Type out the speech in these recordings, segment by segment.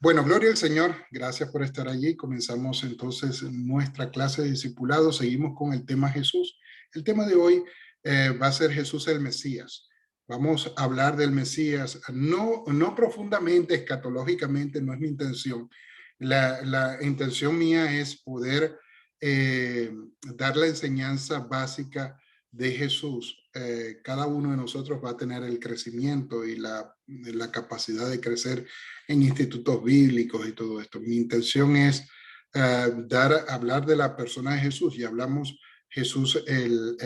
Bueno, gloria al Señor. Gracias por estar allí. Comenzamos entonces nuestra clase de discipulado. Seguimos con el tema Jesús. El tema de hoy va a ser Jesús el Mesías. Vamos a hablar del Mesías, no profundamente, escatológicamente, no es mi intención. La intención mía es poder dar la enseñanza básica de Jesús. Cada uno de nosotros va a tener el crecimiento y la capacidad de crecer en institutos bíblicos y todo esto. Mi intención es hablar de la persona de Jesús, y hablamos Jesús el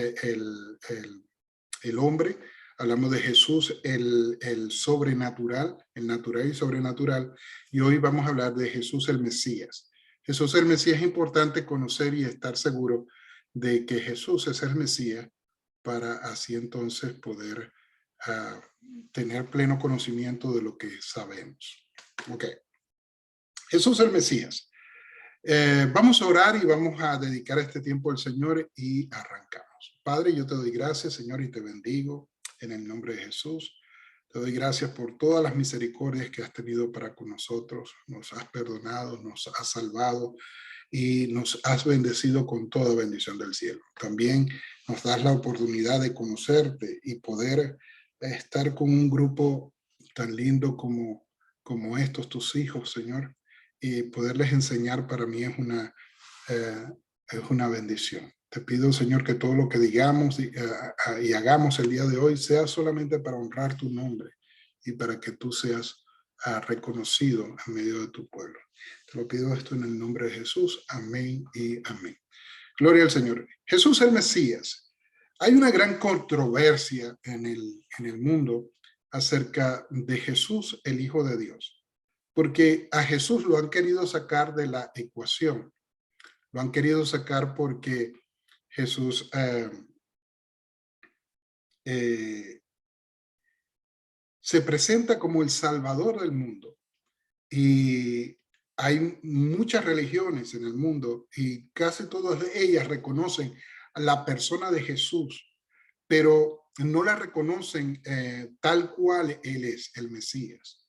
hombre, hablamos de Jesús el sobrenatural, el natural y sobrenatural, y hoy vamos a hablar de Jesús el Mesías. Jesús el Mesías es importante conocer y estar seguro de que Jesús es el Mesías para así entonces poder tener pleno conocimiento de lo que sabemos. Ok. Jesús el Mesías. Vamos a orar y vamos a dedicar este tiempo al Señor y arrancamos. Padre, yo te doy gracias, Señor, y te bendigo en el nombre de Jesús. Te doy gracias por todas las misericordias que has tenido para con nosotros. Nos has perdonado, nos has salvado y nos has bendecido con toda bendición del cielo. También nos das la oportunidad de conocerte y poder estar con un grupo tan lindo como estos, tus hijos, Señor, y poderles enseñar para mí es una bendición. Te pido, Señor, que todo lo que digamos y hagamos el día de hoy sea solamente para honrar tu nombre y para que tú seas reconocido en medio de tu pueblo. Te lo pido esto en el nombre de Jesús. Amén y amén. Gloria al Señor. Jesús el Mesías. Hay una gran controversia en el mundo acerca de Jesús, el Hijo de Dios, porque a Jesús lo han querido sacar de la ecuación. Lo han querido sacar porque Jesús se presenta como el Salvador del mundo. Y hay muchas religiones en el mundo y casi todas ellas reconocen a la persona de Jesús, pero no la reconocen tal cual Él es, el Mesías.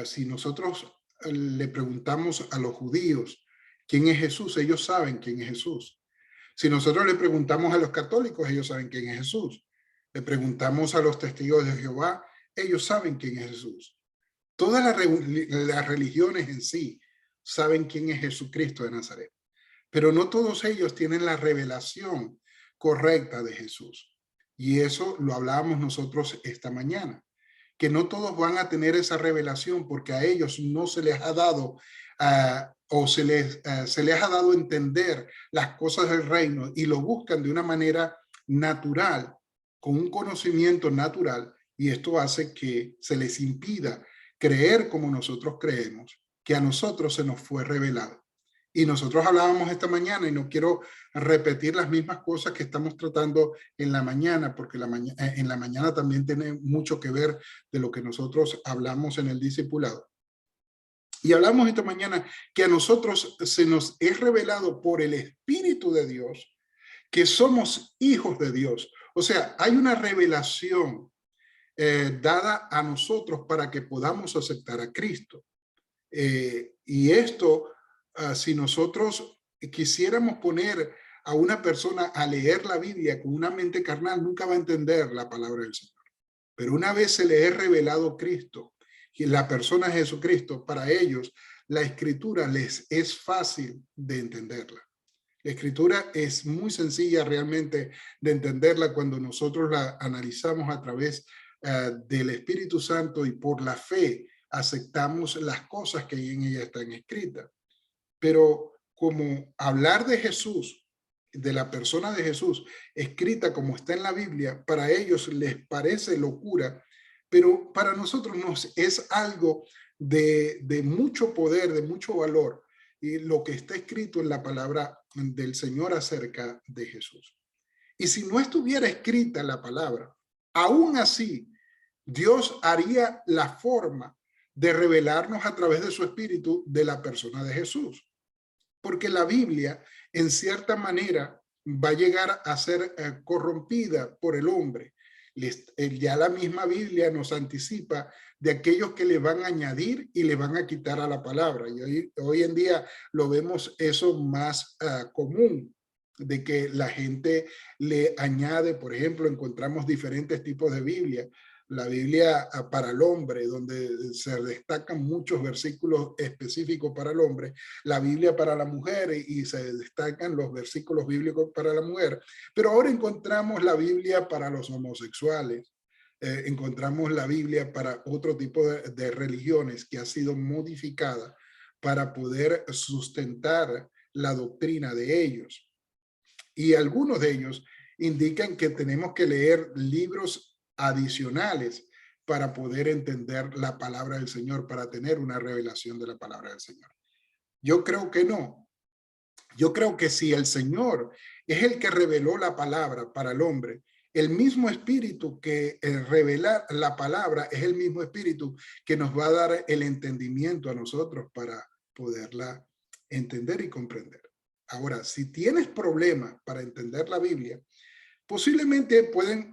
Si nosotros le preguntamos a los judíos quién es Jesús, ellos saben quién es Jesús. Si nosotros le preguntamos a los católicos, ellos saben quién es Jesús. Le preguntamos a los testigos de Jehová, ellos saben quién es Jesús. Todas las religiones en sí saben quién es Jesucristo de Nazaret, pero no todos ellos tienen la revelación correcta de Jesús. Y eso lo hablábamos nosotros esta mañana, que no todos van a tener esa revelación porque a ellos no se les ha dado se les ha dado a entender las cosas del reino y lo buscan de una manera natural, con un conocimiento natural, y esto hace que se les impida creer como nosotros creemos, que a nosotros se nos fue revelado. Y nosotros hablábamos esta mañana, y no quiero repetir las mismas cosas que estamos tratando en la mañana, porque en la mañana también tiene mucho que ver de lo que nosotros hablamos en el discipulado. Y hablamos esta mañana que a nosotros se nos es revelado por el Espíritu de Dios que somos hijos de Dios. O sea, hay una revelación dada a nosotros para que podamos aceptar a Cristo. Y esto, si nosotros quisiéramos poner a una persona a leer la Biblia con una mente carnal, nunca va a entender la palabra del Señor. Pero una vez se le es revelado Cristo y la persona de Jesucristo, para ellos la escritura les es fácil de entenderla. La escritura es muy sencilla realmente de entenderla cuando nosotros la analizamos a través del Espíritu Santo, y por la fe aceptamos las cosas que en ella están escritas. Pero como hablar de Jesús, de la persona de Jesús, escrita como está en la Biblia, para ellos les parece locura, pero para nosotros nos es algo de mucho poder, de mucho valor, y lo que está escrito en la palabra del Señor acerca de Jesús. Y si no estuviera escrita la palabra, aún así, Dios haría la forma de revelarnos a través de su Espíritu de la persona de Jesús. Porque la Biblia, en cierta manera, va a llegar a ser corrompida por el hombre. Ya la misma Biblia nos anticipa de aquellos que le van a añadir y le van a quitar a la palabra. Y hoy en día lo vemos eso más común, de que la gente le añade. Por ejemplo, encontramos diferentes tipos de Biblia. La Biblia para el hombre, donde se destacan muchos versículos específicos para el hombre, la Biblia para la mujer y se destacan los versículos bíblicos para la mujer, pero ahora encontramos la Biblia para los homosexuales, encontramos la Biblia para otro tipo de religiones que ha sido modificada para poder sustentar la doctrina de ellos. Y algunos de ellos indican que tenemos que leer libros adicionales para poder entender la palabra del Señor, para tener una revelación de la palabra del Señor. Yo creo que no. Yo creo que si el Señor es el que reveló la palabra para el hombre, el mismo espíritu que revela la palabra es el mismo espíritu que nos va a dar el entendimiento a nosotros para poderla entender y comprender. Ahora, si tienes problemas para entender la Biblia, posiblemente pueden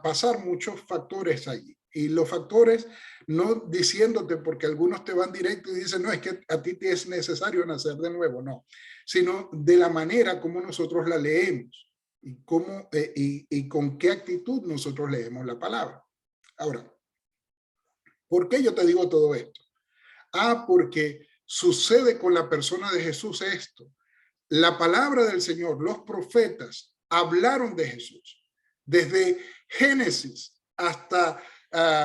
pasar muchos factores allí. Y los factores, no diciéndote, porque algunos te van directo y dicen, no, es que a ti te es necesario nacer de nuevo, no, sino de la manera como nosotros la leemos y, cómo, y con qué actitud nosotros leemos la palabra. Ahora, ¿por qué yo te digo todo esto? Porque sucede con la persona de Jesús esto. La palabra del Señor, los profetas hablaron de Jesús. Desde Génesis hasta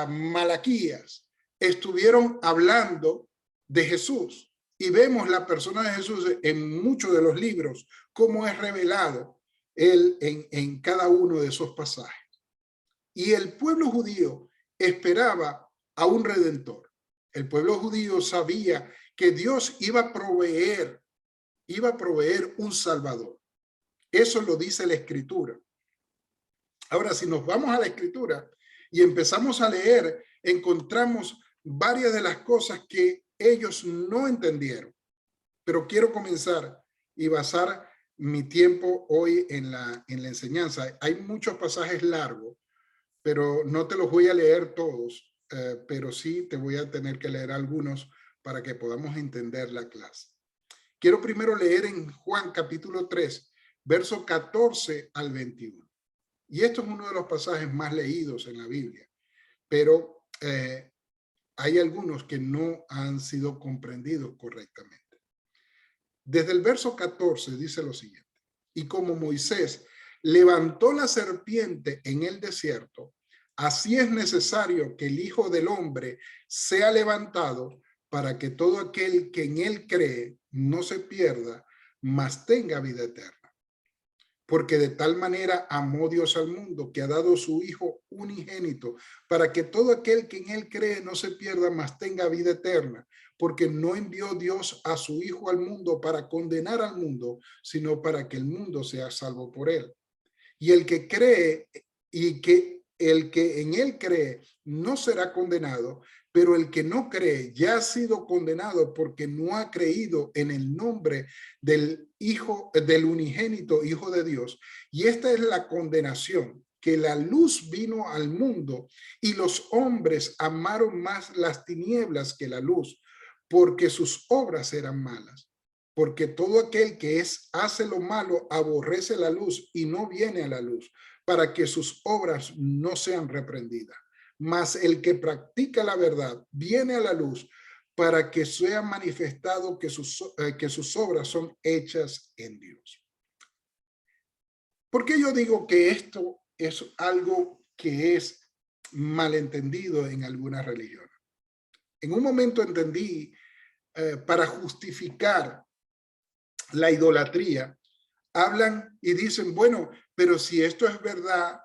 Malaquías estuvieron hablando de Jesús. Y vemos la persona de Jesús en muchos de los libros, cómo es revelado él en cada uno de esos pasajes. Y el pueblo judío esperaba a un redentor. El pueblo judío sabía que Dios iba a proveer un Salvador. Eso lo dice la Escritura. Ahora, si nos vamos a la Escritura y empezamos a leer, encontramos varias de las cosas que ellos no entendieron. Pero quiero comenzar y basar mi tiempo hoy en la enseñanza. Hay muchos pasajes largos, pero no te los voy a leer todos, pero sí te voy a tener que leer algunos para que podamos entender la clase. Quiero primero leer en Juan capítulo 3, verso 14 al 21. Y esto es uno de los pasajes más leídos en la Biblia, pero hay algunos que no han sido comprendidos correctamente. Desde el verso 14 dice lo siguiente: y como Moisés levantó la serpiente en el desierto, así es necesario que el Hijo del Hombre sea levantado, para que todo aquel que en él cree no se pierda, mas tenga vida eterna. Porque de tal manera amó Dios al mundo, que ha dado su Hijo unigénito, para que todo aquel que en él cree no se pierda, mas tenga vida eterna. Porque no envió Dios a su Hijo al mundo para condenar al mundo, sino para que el mundo sea salvo por él. Y el que cree el que en él cree no será condenado, pero el que no cree ya ha sido condenado porque no ha creído en el nombre del Hijo, del unigénito Hijo de Dios. Y esta es la condenación, que la luz vino al mundo y los hombres amaron más las tinieblas que la luz, porque sus obras eran malas. Porque todo aquel que hace lo malo aborrece la luz y no viene a la luz, para que sus obras no sean reprendidas. Mas el que practica la verdad viene a la luz, para que sea manifestado que sus obras son hechas en Dios. ¿Por qué yo digo que esto es algo que es malentendido en algunas religiones? En un momento entendí, para justificar la idolatría, hablan y dicen, bueno, pero si esto es verdad,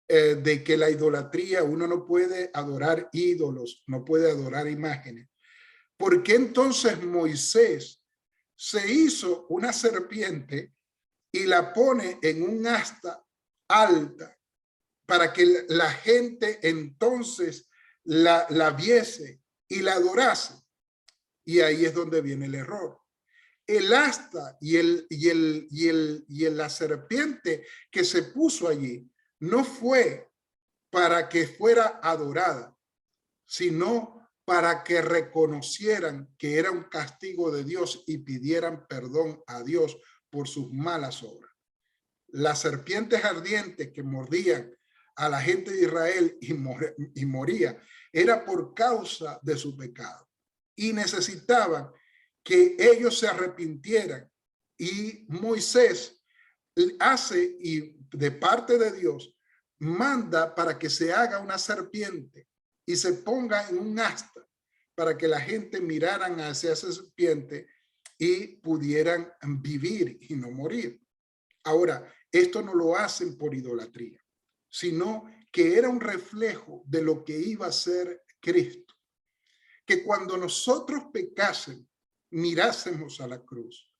de que la idolatría, uno no puede adorar ídolos, no puede adorar imágenes, ¿por qué entonces Moisés se hizo una serpiente y la pone en un asta alta para que la gente entonces la viese y la adorase? Y ahí es donde viene el error. El asta y la serpiente que se puso allí no fue para que fuera adorada, sino para que reconocieran que era un castigo de Dios y pidieran perdón a Dios por sus malas obras. Las serpientes ardientes que mordían a la gente de Israel y moría, era por causa de su pecado. Y necesitaban que ellos se arrepintieran. Y Moisés hace, y de parte de Dios, manda para que se haga una serpiente y se ponga en un asta para que la gente miraran hacia esa serpiente y pudieran vivir y no morir. Ahora, esto no lo hacen por idolatría, sino que era un reflejo de lo que iba a ser Cristo. Que cuando nosotros pecásemos, mirásemos a la cruz.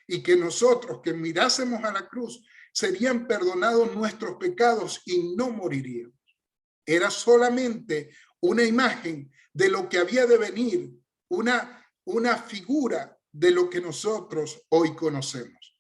Y que nosotros que mirásemos a la cruz, serían perdonados nuestros pecados y no moriríamos. Era solamente una imagen de lo que había de venir, una figura de lo que nosotros hoy conocemos.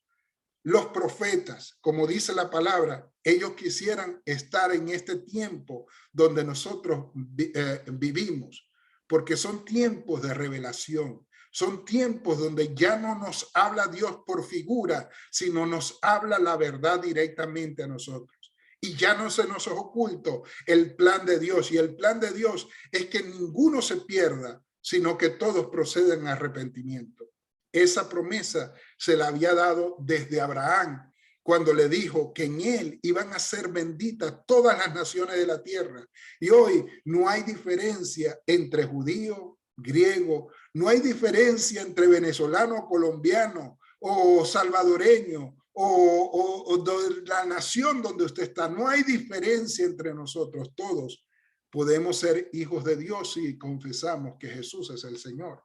Los profetas, como dice la palabra, ellos quisieran estar en este tiempo donde nosotros vivimos, porque son tiempos de revelación, son tiempos donde ya no nos habla Dios por figura, sino nos habla la verdad directamente a nosotros. Y ya no se nos oculta el plan de Dios, y el plan de Dios es que ninguno se pierda, sino que todos proceden a arrepentimiento. Esa promesa se la había dado desde Abraham, cuando le dijo que en él iban a ser benditas todas las naciones de la tierra. Y hoy no hay diferencia entre judío, griego, no hay diferencia entre venezolano, colombiano o salvadoreño o de la nación donde usted está. No hay diferencia entre nosotros. Todos podemos ser hijos de Dios si confesamos que Jesús es el Señor.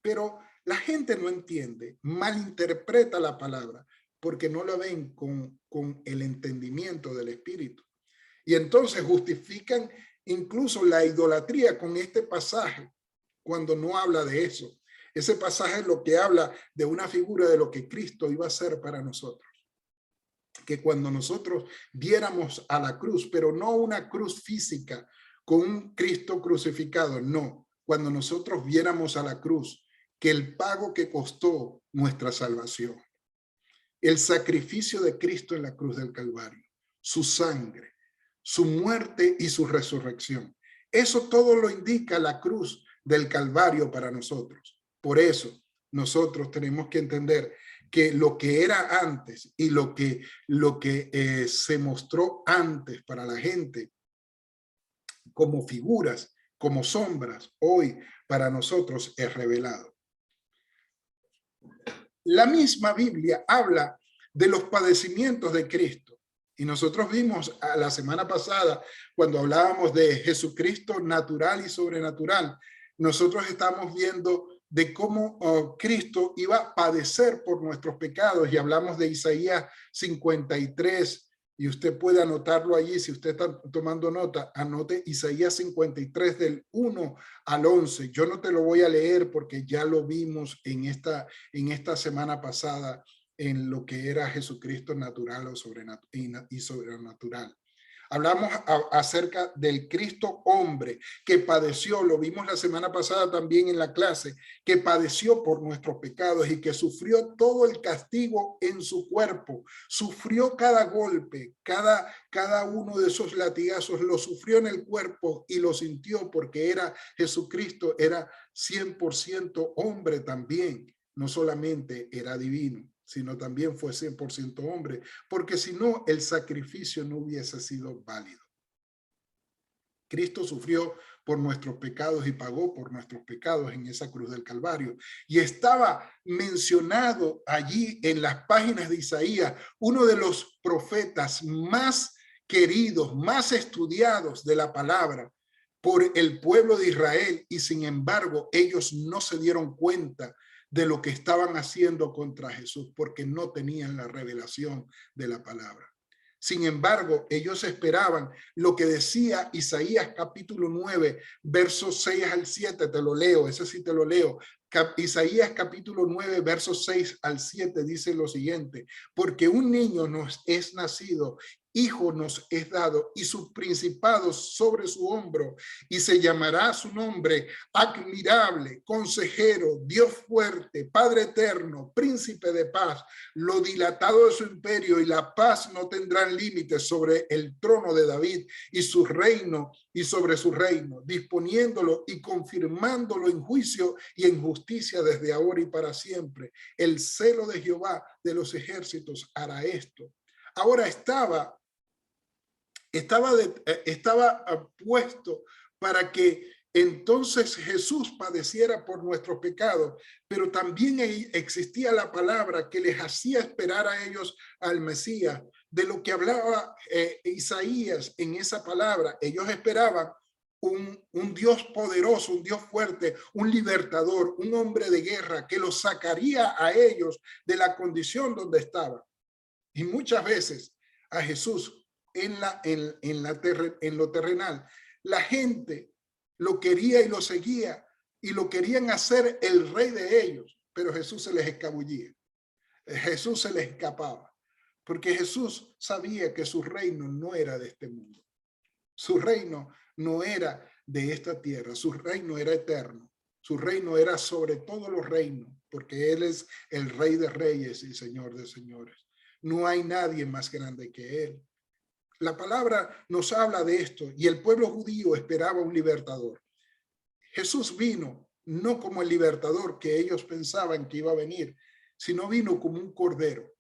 Pero la gente no entiende, malinterpreta la palabra, porque no la ven con el entendimiento del Espíritu. Y entonces justifican incluso la idolatría con este pasaje, cuando no habla de eso. Ese pasaje es lo que habla de una figura de lo que Cristo iba a hacer para nosotros. Que cuando nosotros viéramos a la cruz, pero no una cruz física con un Cristo crucificado, no. Cuando nosotros viéramos a la cruz, que el pago que costó nuestra salvación, el sacrificio de Cristo en la cruz del Calvario, su sangre, su muerte y su resurrección. Eso todo lo indica la cruz del Calvario para nosotros. Por eso nosotros tenemos que entender que lo que era antes y lo que se mostró antes para la gente como figuras, como sombras, hoy para nosotros es revelado. La misma Biblia habla de los padecimientos de Cristo. Y nosotros vimos la semana pasada, cuando hablábamos de Jesucristo natural y sobrenatural, nosotros estamos viendo de cómo Cristo iba a padecer por nuestros pecados, y hablamos de Isaías 53, y usted puede anotarlo allí. Si usted está tomando nota, anote Isaías 53 del 1 al 11. Yo no te lo voy a leer porque ya lo vimos en esta semana pasada en lo que era Jesucristo natural o sobrenatural. Hablamos acerca del Cristo hombre que padeció, lo vimos la semana pasada también en la clase, que padeció por nuestros pecados y que sufrió todo el castigo en su cuerpo, sufrió cada golpe, cada uno de esos latigazos lo sufrió en el cuerpo y lo sintió, porque era Jesucristo, era 100% hombre también, no solamente era divino, sino también fue 100% hombre, porque si no, el sacrificio no hubiese sido válido. Cristo sufrió por nuestros pecados y pagó por nuestros pecados en esa cruz del Calvario. Y estaba mencionado allí en las páginas de Isaías, uno de los profetas más queridos, más estudiados de la palabra por el pueblo de Israel, y sin embargo ellos no se dieron cuenta de lo que estaban haciendo contra Jesús, porque no tenían la revelación de la palabra. Sin embargo, ellos esperaban lo que decía Isaías capítulo 9, versos 6 al 7, te lo leo, ese sí te lo leo. Isaías capítulo 9, versos 6 al 7 dice lo siguiente: porque un niño nos es nacido, hijo nos es dado y su principado sobre su hombro, y se llamará su nombre admirable, consejero, Dios fuerte, Padre eterno, príncipe de paz. Lo dilatado de su imperio y la paz no tendrán límites sobre el trono de David y su reino y sobre su reino, disponiéndolo y confirmándolo en juicio y en justicia desde ahora y para siempre. El celo de Jehová de los ejércitos hará esto. Ahora estaba puesto para que entonces Jesús padeciera por nuestros pecados, pero también existía la palabra que les hacía esperar a ellos al Mesías, de lo que hablaba Isaías en esa palabra. Ellos esperaban un Dios poderoso, un Dios fuerte, un libertador, un hombre de guerra que los sacaría a ellos de la condición donde estaban. Y muchas veces a Jesús en lo terrenal, la gente lo quería y lo seguía y lo querían hacer el rey de ellos, pero Jesús se les escabullía. Jesús se les escapaba, porque Jesús sabía que su reino no era de este mundo. Su reino no era de esta tierra, su reino era eterno. Su reino era sobre todos los reinos, porque Él es el Rey de Reyes y Señor de Señores. No hay nadie más grande que Él. La palabra nos habla de esto y el pueblo judío esperaba un libertador. Jesús vino no como el libertador que ellos pensaban que iba a venir, sino vino como un cordero.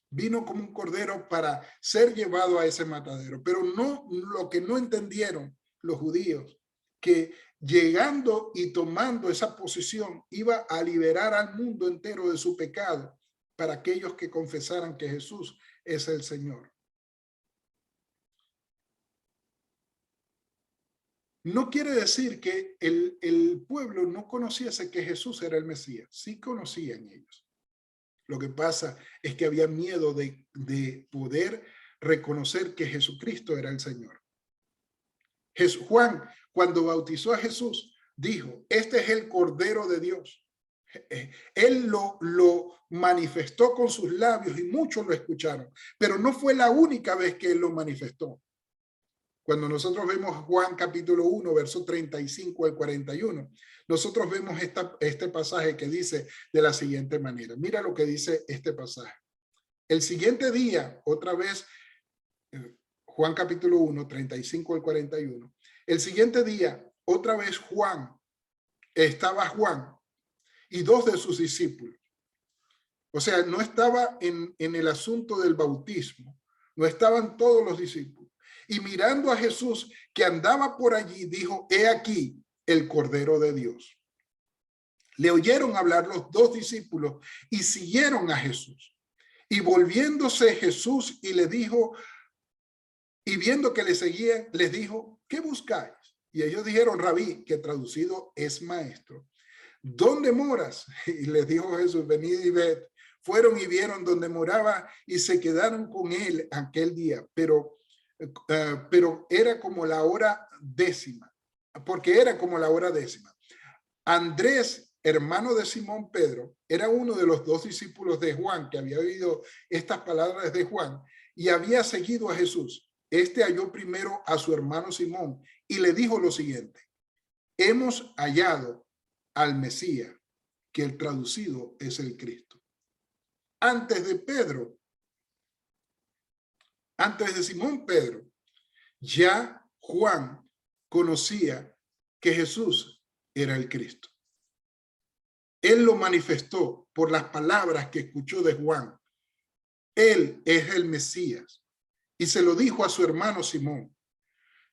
Vino como un cordero para ser llevado a ese matadero. Pero no, lo que no entendieron los judíos, que llegando y tomando esa posición iba a liberar al mundo entero de su pecado para aquellos que confesaran que Jesús es el Señor. No quiere decir que el pueblo no conociese que Jesús era el Mesías. Sí conocían ellos. Lo que pasa es que había miedo de poder reconocer que Jesucristo era el Señor. Juan, cuando bautizó a Jesús, dijo, este es el Cordero de Dios. Él lo manifestó con sus labios y muchos lo escucharon, pero no fue la única vez que él lo manifestó. Cuando nosotros vemos Juan capítulo 1, verso 35 al 41, nosotros vemos este pasaje que dice de la siguiente manera. Mira lo que dice este pasaje. El siguiente día, otra vez, Juan capítulo 1, 35 al 41. El siguiente día, otra vez estaba Juan y dos de sus discípulos. O sea, no estaba en el asunto del bautismo, no estaban todos los discípulos. Y mirando a Jesús que andaba por allí, dijo, he aquí el Cordero de Dios. Le oyeron hablar los dos discípulos y siguieron a Jesús. Y volviéndose Jesús y le dijo, y viendo que le seguían, les dijo, ¿qué buscáis? Y ellos dijeron, Rabí, que traducido es maestro. ¿Dónde moras? Y les dijo Jesús, venid y ved. Fueron y vieron donde moraba y se quedaron con él aquel día, pero era como la hora décima, porque era como la hora décima. Andrés, hermano de Simón Pedro, era uno de los dos discípulos de Juan que había oído estas palabras de Juan y había seguido a Jesús. Este halló primero a su hermano Simón y le dijo lo siguiente, hemos hallado al Mesías, que el traducido es el Cristo. Antes de Simón Pedro, ya Juan conocía que Jesús era el Cristo. Él lo manifestó por las palabras que escuchó de Juan. Él es el Mesías y se lo dijo a su hermano Simón.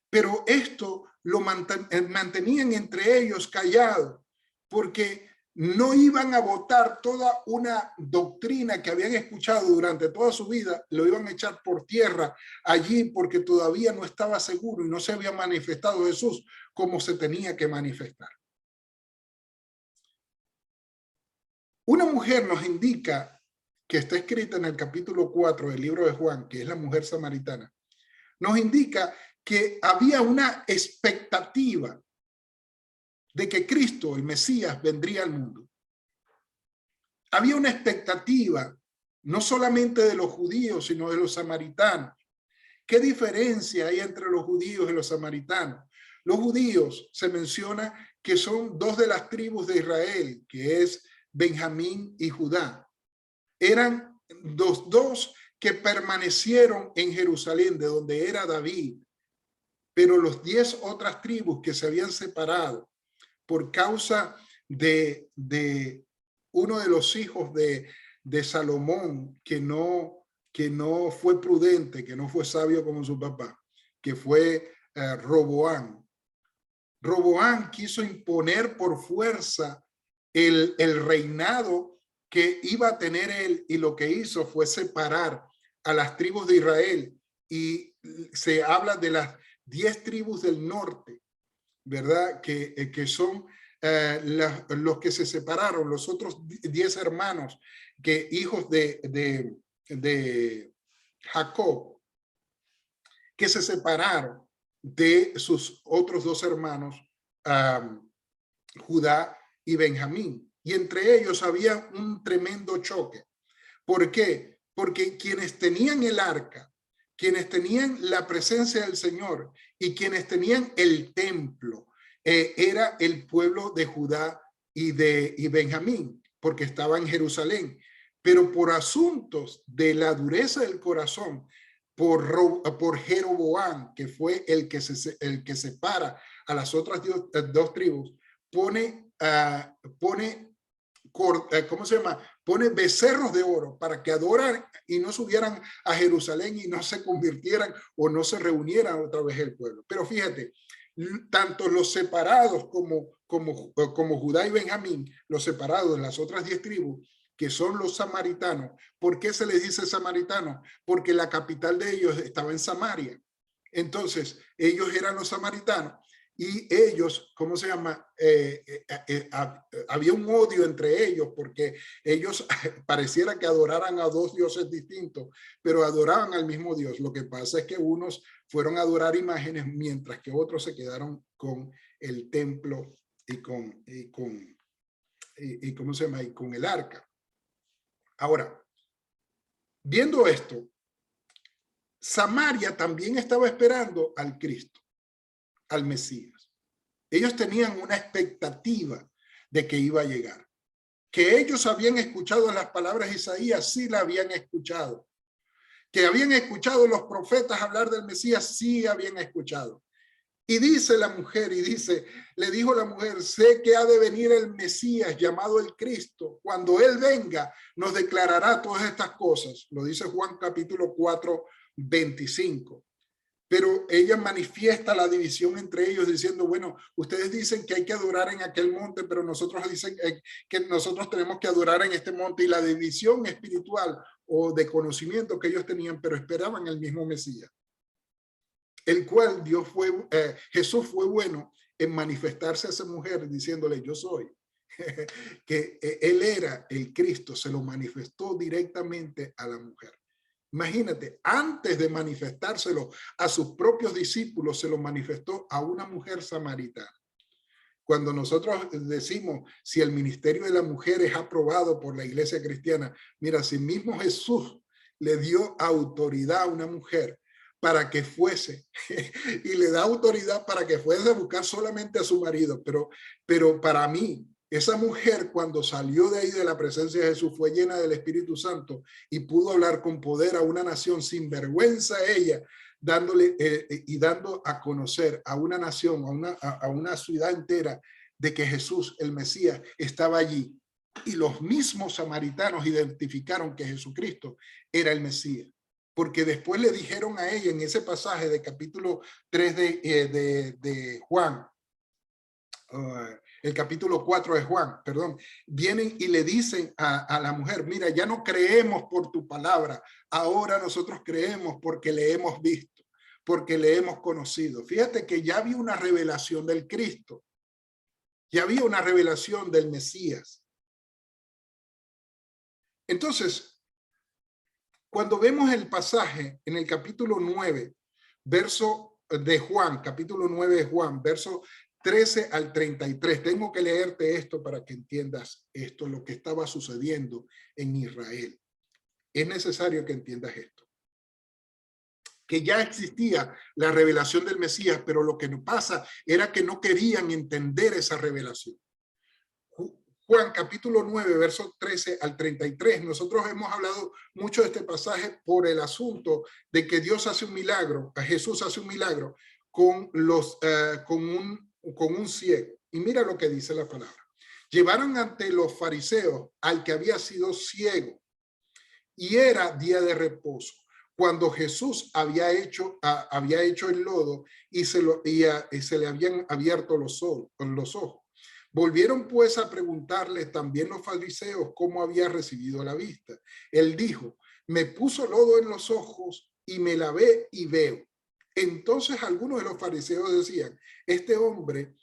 Pero esto lo mantenían entre ellos callado porque no iban a votar toda una doctrina que habían escuchado durante toda su vida, lo iban a echar por tierra allí porque todavía no estaba seguro y no se había manifestado Jesús como se tenía que manifestar. Una mujer nos indica, que está escrita en el capítulo 4 del libro de Juan, que es la mujer samaritana, nos indica que había una expectativa de que Cristo, el Mesías, vendría al mundo. Había una expectativa, no solamente de los judíos, sino de los samaritanos. ¿Qué diferencia hay entre los judíos y los samaritanos? Los judíos se menciona que son dos de las tribus de Israel, que es Benjamín y Judá. Eran los dos que permanecieron en Jerusalén, de donde era David, pero los 10 otras tribus que se habían separado por causa de uno de los hijos de Salomón, que no fue prudente, que no fue sabio como su papá, que fue Roboán. Roboán quiso imponer por fuerza el reinado que iba a tener él, y lo que hizo fue separar a las tribus de Israel, y se habla de las 10 tribus del norte, ¿verdad? Que son los que se separaron, los otros 10 hermanos, que hijos de Jacob, que se separaron de sus otros 2 hermanos, Judá y Benjamín. Y entre ellos había un tremendo choque. ¿Por qué? Porque quienes tenían el arca, quienes tenían la presencia del Señor y quienes tenían el templo, era el pueblo de Judá y Benjamín, porque estaba en Jerusalén. Pero por asuntos de la dureza del corazón, por Jeroboam, que fue el que separa a las otras 2 tribus, pone ¿cómo se llama? Pone becerros de oro para que adoran y no subieran a Jerusalén y no se convirtieran o no se reunieran otra vez el pueblo. Pero fíjate, tanto los separados como Judá y Benjamín, los separados de las otras 10 tribus, que son los samaritanos. ¿Por qué se les dice samaritanos? Porque la capital de ellos estaba en Samaria. Entonces, ellos eran los samaritanos. Y ellos, ¿cómo se llama? Había un odio entre ellos, porque ellos pareciera que adoraran a 2 dioses distintos, pero adoraban al mismo Dios. Lo que pasa es que unos fueron a adorar imágenes, mientras que otros se quedaron con el templo y ¿cómo se llama? Y con el arca. Ahora, viendo esto, Samaria también estaba esperando al Cristo, al Mesías. Ellos tenían una expectativa de que iba a llegar. Que ellos habían escuchado las palabras de Isaías, sí la habían escuchado. Que habían escuchado los profetas hablar del Mesías, sí habían escuchado. Y dice la mujer, le dijo la mujer, sé que ha de venir el Mesías llamado el Cristo. Cuando él venga, nos declarará todas estas cosas. Lo dice Juan capítulo 4, 25. Pero ella manifiesta la división entre ellos diciendo, bueno, ustedes dicen que hay que adorar en aquel monte, pero nosotros dicen que nosotros tenemos que adorar en este monte. Y la división espiritual o de conocimiento que ellos tenían, pero esperaban el mismo Mesías, el cual Jesús fue bueno en manifestarse a esa mujer diciéndole, yo soy. Que él era el Cristo, se lo manifestó directamente a la mujer. Imagínate, antes de manifestárselo a sus propios discípulos, se lo manifestó a una mujer samaritana. Cuando nosotros decimos si el ministerio de la mujer es aprobado por la iglesia cristiana, mira, si mismo Jesús le dio autoridad a una mujer para que fuese, y le da autoridad para que fuese a buscar solamente a su marido, pero para mí, esa mujer, cuando salió de ahí de la presencia de Jesús, fue llena del Espíritu Santo y pudo hablar con poder a una nación sin vergüenza a ella, dándole y dando a conocer a una nación, a una ciudad entera, de que Jesús, el Mesías, estaba allí. Y los mismos samaritanos identificaron que Jesucristo era el Mesías. Porque después le dijeron a ella en ese pasaje de capítulo 3 de Juan, el capítulo 4 de Juan, perdón, vienen y le dicen a la mujer, mira, ya no creemos por tu palabra, ahora nosotros creemos porque le hemos visto, porque le hemos conocido. Fíjate que ya había una revelación del Cristo, ya había una revelación del Mesías. Entonces, cuando vemos el pasaje en el capítulo 9, verso de Juan, capítulo 9 de Juan, verso 13 al 33. Tengo que leerte esto para que entiendas esto, lo que estaba sucediendo en Israel. Es necesario que entiendas esto. que ya existía la revelación del Mesías, pero lo que nos pasa era que no querían entender esa revelación. Juan capítulo 9, versos 13 al 33. Nosotros hemos hablado mucho de este pasaje por el asunto de que Dios hace un milagro, Jesús hace un milagro con un ciego. Y mira lo que dice la palabra. Llevaron ante los fariseos al que había sido ciego y era día de reposo, cuando Jesús había hecho el lodo y se le habían abierto los ojos. Volvieron pues a preguntarle también los fariseos cómo había recibido la vista. Él dijo, me puso lodo en los ojos y me lavé y veo. Entonces algunos de los fariseos decían, este hombre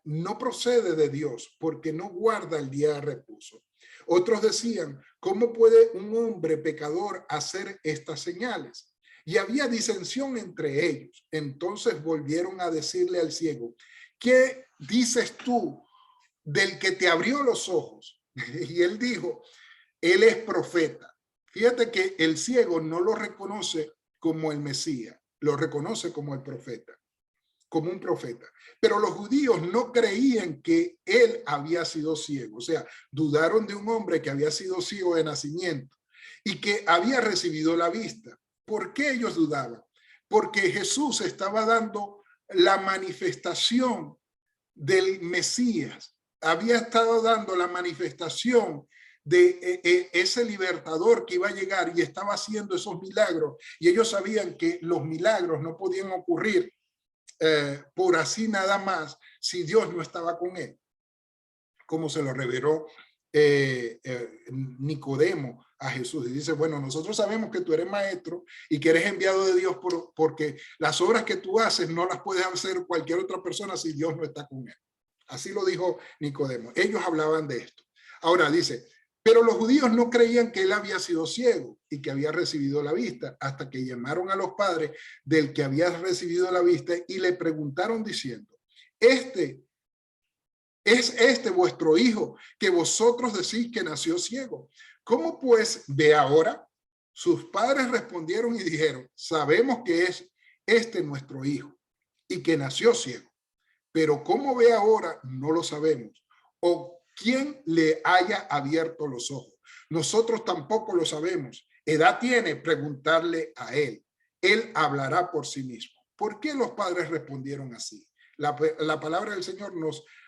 no procede de Dios porque no guarda el día de reposo. Otros decían, ¿cómo puede un hombre pecador hacer estas señales? Y había disensión entre ellos. Entonces volvieron a decirle al ciego, ¿qué dices tú del que te abrió los ojos? Y él dijo, él es profeta. Fíjate que el ciego no lo reconoce como el Mesías, lo reconoce como el profeta, como un profeta. Pero los judíos no creían que él había sido ciego. O sea, dudaron de un hombre que había sido ciego de nacimiento y que había recibido la vista. ¿Por qué ellos dudaban? Porque Jesús estaba dando la manifestación del Mesías. Había estado dando la manifestación de ese libertador que iba a llegar y estaba haciendo esos milagros. Y ellos sabían que los milagros no podían ocurrir por así nada más si Dios no estaba con él, como se lo reveló Nicodemo a Jesús. Y dice, bueno, nosotros sabemos que tú eres maestro y que eres enviado de Dios porque las obras que tú haces no las puede hacer cualquier otra persona si Dios no está con él. Así lo dijo Nicodemo. Ellos hablaban de esto. Ahora dice, pero los judíos no creían que él había sido ciego y que había recibido la vista, hasta que llamaron a los padres del que había recibido la vista y le preguntaron diciendo, ¿es este vuestro hijo que vosotros decís que nació ciego? ¿Cómo pues ve ahora? Sus padres respondieron y dijeron, sabemos que es este nuestro hijo y que nació ciego, pero cómo ve ahora no lo sabemos. O quién le haya abierto los ojos. Nosotros tampoco lo sabemos. Edad tiene, preguntarle a él. Él hablará por sí mismo. ¿Por qué los padres respondieron así? La palabra del Señor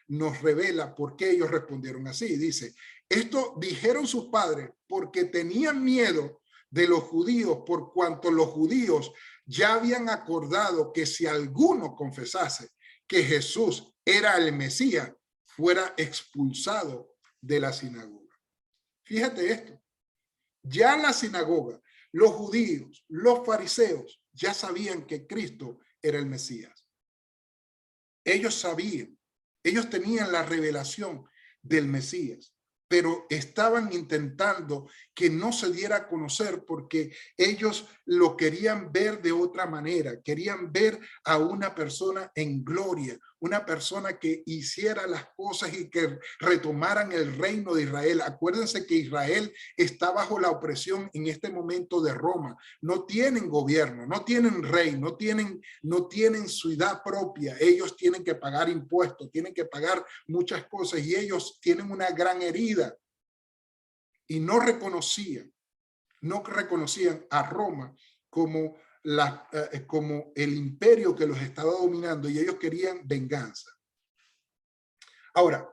nos revela por qué ellos respondieron así. Dice, esto dijeron sus padres porque tenían miedo de los judíos, por cuanto los judíos ya habían acordado que si alguno confesase que Jesús era el Mesías, fuera expulsado de la sinagoga. Fíjate esto, ya en la sinagoga, los judíos, los fariseos, ya sabían que Cristo era el Mesías. Ellos sabían, ellos tenían la revelación del Mesías, pero estaban intentando que no se diera a conocer porque ellos lo querían ver de otra manera, querían ver a una persona en gloria, una persona que hiciera las cosas y que retomaran el reino de Israel. Acuérdense que Israel está bajo la opresión en este momento de Roma. No tienen gobierno, no tienen rey, no tienen ciudad propia. Ellos tienen que pagar impuestos, tienen que pagar muchas cosas y ellos tienen una gran herida y no reconocían a Roma como como el imperio que los estaba dominando y ellos querían venganza. Ahora,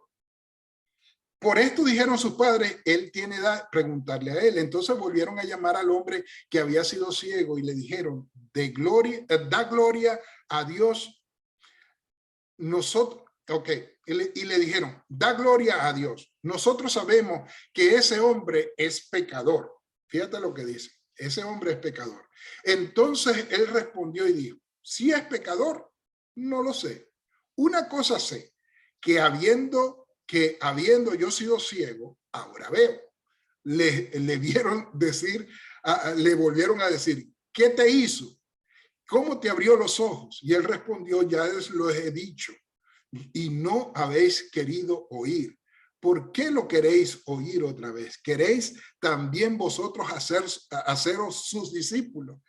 por esto dijeron sus padres, él tiene edad, preguntarle a él. Entonces volvieron a llamar al hombre que había sido ciego y le dijeron, da gloria a Dios. Nosotros, y le dijeron, da gloria a Dios. Nosotros sabemos que ese hombre es pecador. Fíjate lo que dice, ese hombre es pecador. Entonces él respondió y dijo, si es pecador, no lo sé. Una cosa sé, que habiendo yo sido ciego, ahora veo. Le vieron decir, le volvieron a decir, ¿qué te hizo? ¿Cómo te abrió los ojos? Y él respondió, ya lo he dicho, y no habéis querido oír. ¿por qué lo queréis oír otra vez? ¿Queréis también vosotros haceros sus discípulos?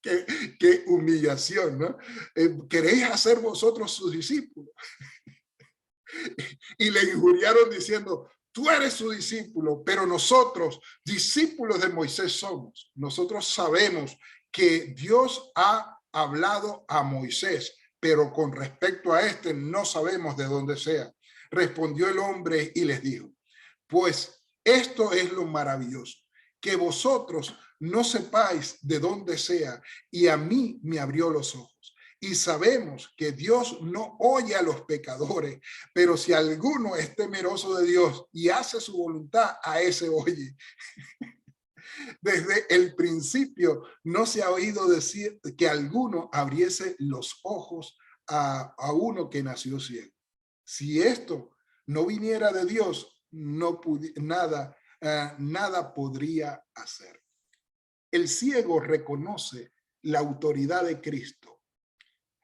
qué humillación, ¿no? ¿Queréis hacer vosotros sus discípulos? Y le injuriaron diciendo, tú eres su discípulo, pero nosotros, discípulos de Moisés somos. Nosotros sabemos que Dios ha hablado a Moisés, pero con respecto a este no sabemos de dónde sea. Respondió el hombre y les dijo, pues esto es lo maravilloso, que vosotros no sepáis de dónde sea, y a mí me abrió los ojos. Y sabemos que Dios no oye a los pecadores, pero si alguno es temeroso de Dios y hace su voluntad, a ese oye. Desde el principio no se ha oído decir que alguno abriese los ojos a uno que nació ciego. Si esto no viniera de Dios, nada podría hacer. El ciego reconoce la autoridad de Cristo.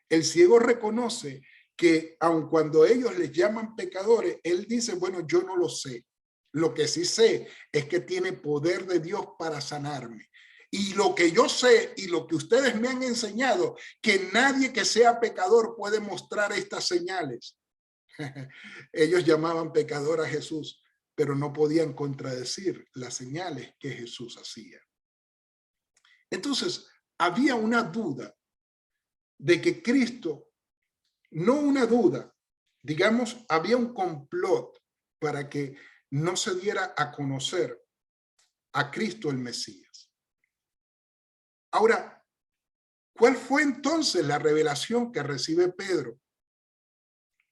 El ciego reconoce que aun cuando ellos les llaman pecadores, él dice, bueno, yo no lo sé. Lo que sí sé es que tiene poder de Dios para sanarme. Y lo que yo sé y lo que ustedes me han enseñado, que nadie que sea pecador puede mostrar estas señales. Ellos llamaban pecador a Jesús, pero no podían contradecir las señales que Jesús hacía. Entonces, había una duda de que Cristo, no una duda, digamos, había un complot para que no se diera a conocer a Cristo el Mesías. Ahora, ¿cuál fue entonces la revelación que recibe Pedro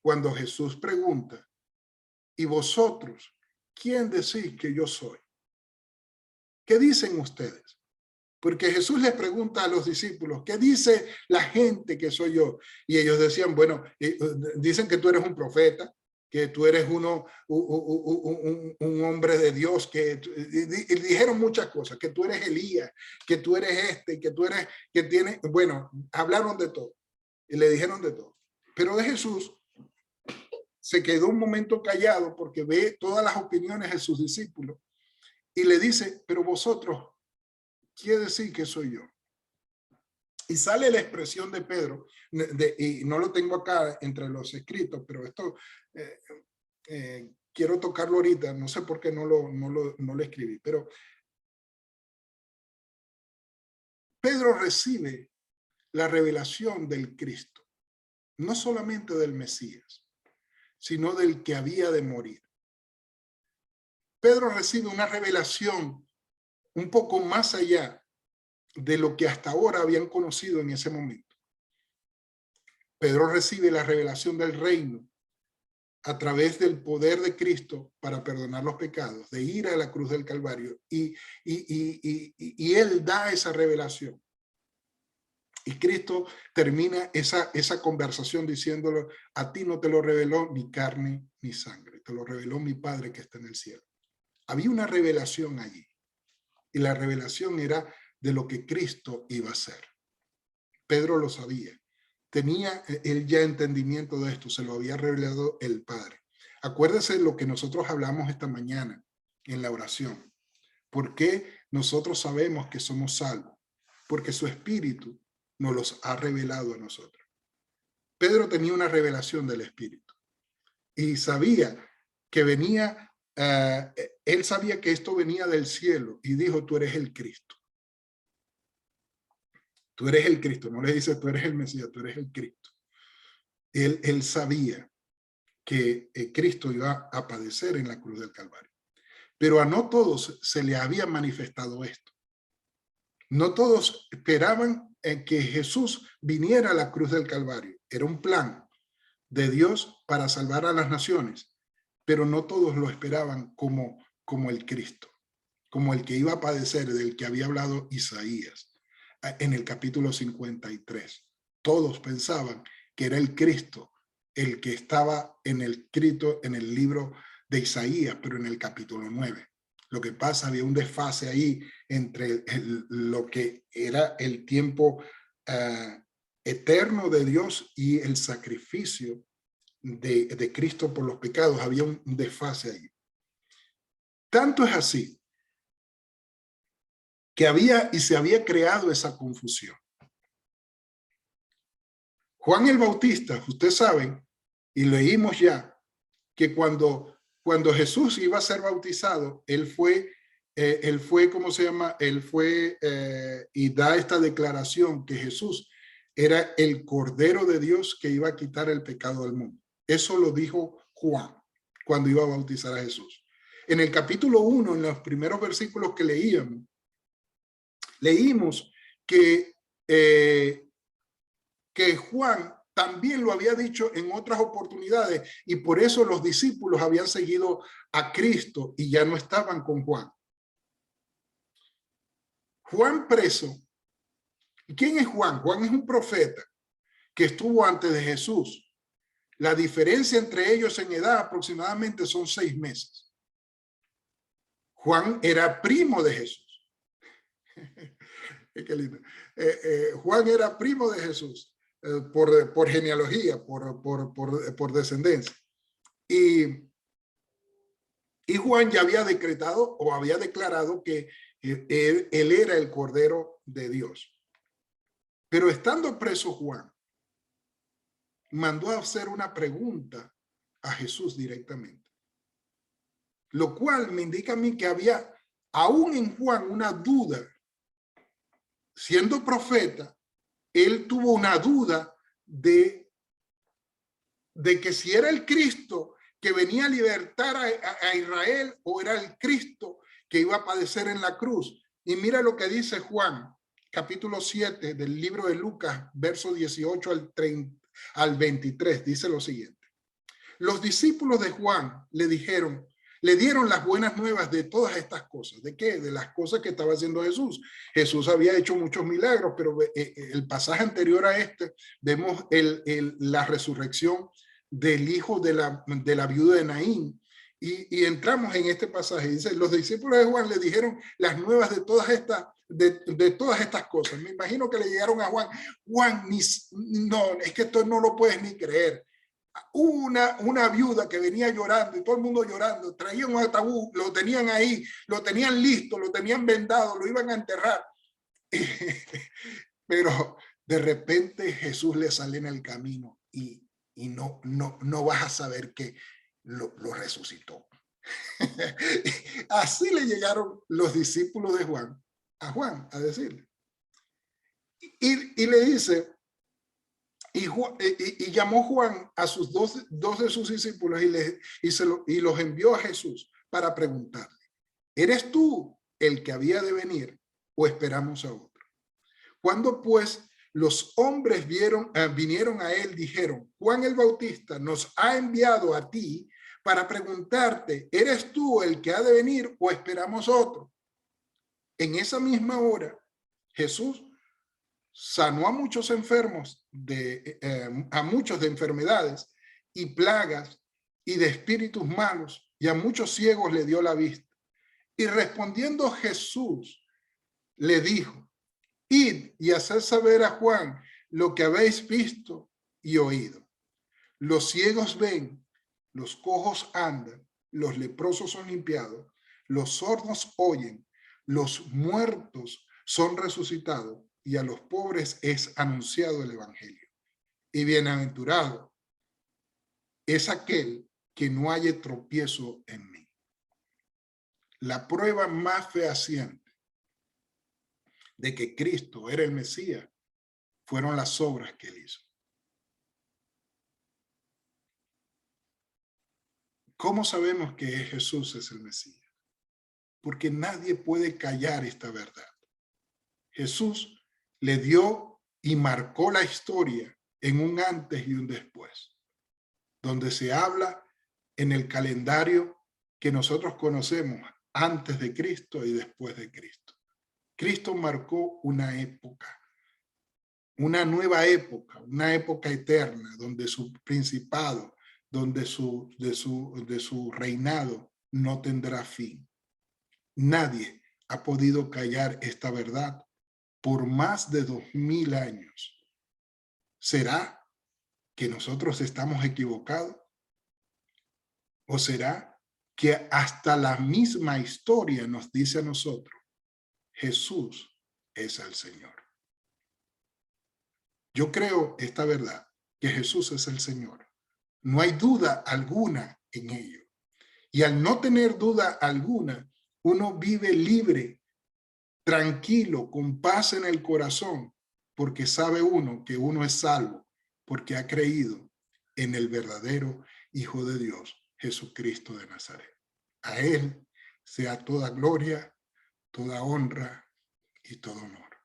cuando Jesús pregunta, ¿y vosotros quién decís que yo soy? ¿Qué dicen ustedes? Porque Jesús les pregunta a los discípulos, ¿qué dice la gente que soy yo? Y ellos decían, bueno, dicen que tú eres un profeta, que tú eres un hombre de Dios, y dijeron muchas cosas, que tú eres Elías, que tú eres que tú eres, que tienes, bueno, hablaron de todo y le dijeron de todo. Pero de Jesús se quedó un momento callado porque ve todas las opiniones de sus discípulos y le dice, pero vosotros, quiere decir que soy yo. Y sale la expresión de Pedro, y no lo tengo acá entre los escritos, pero esto quiero tocarlo ahorita, no sé por qué no lo escribí, pero Pedro recibe la revelación del Cristo, no solamente del Mesías, sino del que había de morir. Pedro recibe una revelación un poco más allá de lo que hasta ahora habían conocido en ese momento. Pedro recibe la revelación del reino a través del poder de Cristo para perdonar los pecados, de ir a la cruz del Calvario, y él da esa revelación. Y Cristo termina esa conversación diciéndolo, a ti no te lo reveló ni carne ni sangre, te lo reveló mi Padre que está en el cielo. Había una revelación allí, y la revelación era de lo que Cristo iba a hacer. Pedro lo sabía, tenía él ya entendimiento de esto, se lo había revelado el Padre. Acuérdese lo que nosotros hablamos esta mañana en la oración. ¿Por qué nosotros sabemos que somos salvos? Porque su Espíritu nos los ha revelado a nosotros. Pedro tenía una revelación del Espíritu y sabía que venía, él sabía que esto venía del cielo y dijo, tú eres el Cristo. Tú eres el Cristo, no le dice tú eres el Mesías, tú eres el Cristo. Él sabía que Cristo iba a padecer en la cruz del Calvario. Pero a no todos se le había manifestado esto. No todos esperaban que Jesús viniera a la cruz del Calvario. Era un plan de Dios para salvar a las naciones, pero no todos lo esperaban como el Cristo, como el que iba a padecer, del que había hablado Isaías en el capítulo 53. Todos pensaban que era el Cristo, el que estaba escrito en el libro de Isaías, pero en el capítulo 9. Lo que pasa, había un desfase ahí entre lo que era el tiempo eterno de Dios y el sacrificio de Cristo por los pecados. Había un desfase ahí. Tanto es así que se había creado esa confusión. Juan el Bautista, ustedes saben, y leímos ya, que cuando Jesús iba a ser bautizado, él fue, ¿cómo se llama? Él fue y da esta declaración que Jesús era el Cordero de Dios que iba a quitar el pecado del mundo. Eso lo dijo Juan cuando iba a bautizar a Jesús. En el capítulo 1, en los primeros versículos que leímos que Juan también lo había dicho en otras oportunidades y por eso los discípulos habían seguido a Cristo y ya no estaban con Juan. Juan preso. ¿Quién es Juan? Juan es un profeta que estuvo antes de Jesús. La diferencia entre ellos en edad aproximadamente son 6 meses. Juan era primo de Jesús. Qué lindo. Juan era primo de Jesús por genealogía, por descendencia. Y Juan ya había decretado o había declarado que él era el Cordero de Dios. Pero estando preso Juan, mandó a hacer una pregunta a Jesús directamente. Lo cual me indica a mí que había aún en Juan una duda. Siendo profeta, él tuvo una duda de que si era el Cristo que venía a libertar a Israel o era el Cristo que iba a padecer en la cruz. Y mira lo que dice Juan, capítulo 7 del libro de Lucas, verso 18 al 23, dice lo siguiente. Los discípulos de Juan le dieron las buenas nuevas de todas estas cosas. ¿De qué? De las cosas que estaba haciendo Jesús. Jesús había hecho muchos milagros, pero el pasaje anterior a este, vemos la resurrección del hijo de la viuda de Naín. Y entramos en este pasaje. Dice, los discípulos de Juan le dijeron las nuevas de todas estas cosas. Me imagino que le llegaron a Juan. Juan, no, es que esto no lo puedes ni creer. Una viuda que venía llorando y todo el mundo llorando, traían un ataúd, lo tenían ahí, lo tenían listo, lo tenían vendado, lo iban a enterrar. Pero de repente Jesús le sale en el camino y no vas a saber que lo resucitó. Así le llegaron los discípulos de Juan a Juan a decirle. Y le dice, y llamó Juan a sus dos de sus discípulos y los envió a Jesús para preguntarle, ¿eres tú el que había de venir o esperamos a otro? Cuando pues los hombres vinieron a él, dijeron, Juan el Bautista nos ha enviado a ti para preguntarte, ¿eres tú el que ha de venir o esperamos otro? En esa misma hora, Jesús sanó a muchos enfermos, a muchos de enfermedades y plagas y de espíritus malos, y a muchos ciegos le dio la vista. Y respondiendo Jesús, le dijo, id y haced saber a Juan lo que habéis visto y oído. Los ciegos ven, los cojos andan, los leprosos son limpiados, los sordos oyen, los muertos son resucitados, y a los pobres es anunciado el evangelio. Y bienaventurado es aquel que no haya tropiezo en mí. La prueba más fehaciente de que Cristo era el Mesías fueron las obras que él hizo. ¿Cómo sabemos que Jesús es el Mesías? Porque nadie puede callar esta verdad. Jesús le dio y marcó la historia en un antes y un después, donde se habla en el calendario que nosotros conocemos antes de Cristo y después de Cristo. Cristo marcó una época, una nueva época, una época eterna, donde su principado, donde de su reinado no tendrá fin. Nadie ha podido callar esta verdad por más de 2000 años. ¿Será que nosotros estamos equivocados? ¿O será que hasta la misma historia nos dice a nosotros, Jesús es el Señor? Yo creo esta verdad, que Jesús es el Señor. No hay duda alguna en ello. Y al no tener duda alguna, uno vive libre, tranquilo, con paz en el corazón, porque sabe uno que uno es salvo, porque ha creído en el verdadero Hijo de Dios, Jesucristo de Nazaret. A Él sea toda gloria, toda honra y todo honor.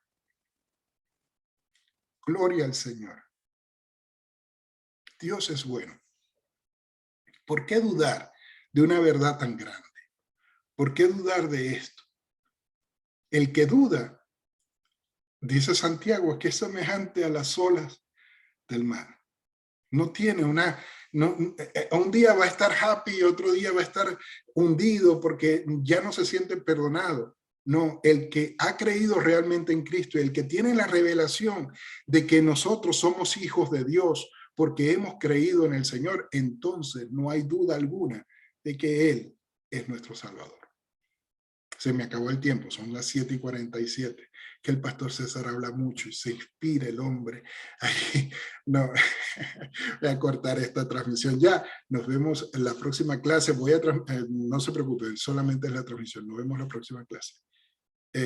Gloria al Señor. Dios es bueno. ¿Por qué dudar de una verdad tan grande? ¿Por qué dudar de esto? El que duda, dice Santiago, que es semejante a las olas del mar. No tiene un día va a estar happy, otro día va a estar hundido porque ya no se siente perdonado. No, el que ha creído realmente en Cristo, el que tiene la revelación de que nosotros somos hijos de Dios porque hemos creído en el Señor, entonces no hay duda alguna de que Él es nuestro Salvador. Se me acabó el tiempo, son las 7:47, que el pastor César habla mucho y se inspira el hombre. Ay, no, voy a cortar esta transmisión ya. Nos vemos en la próxima clase. No se preocupen, solamente es la transmisión. Nos vemos en la próxima clase.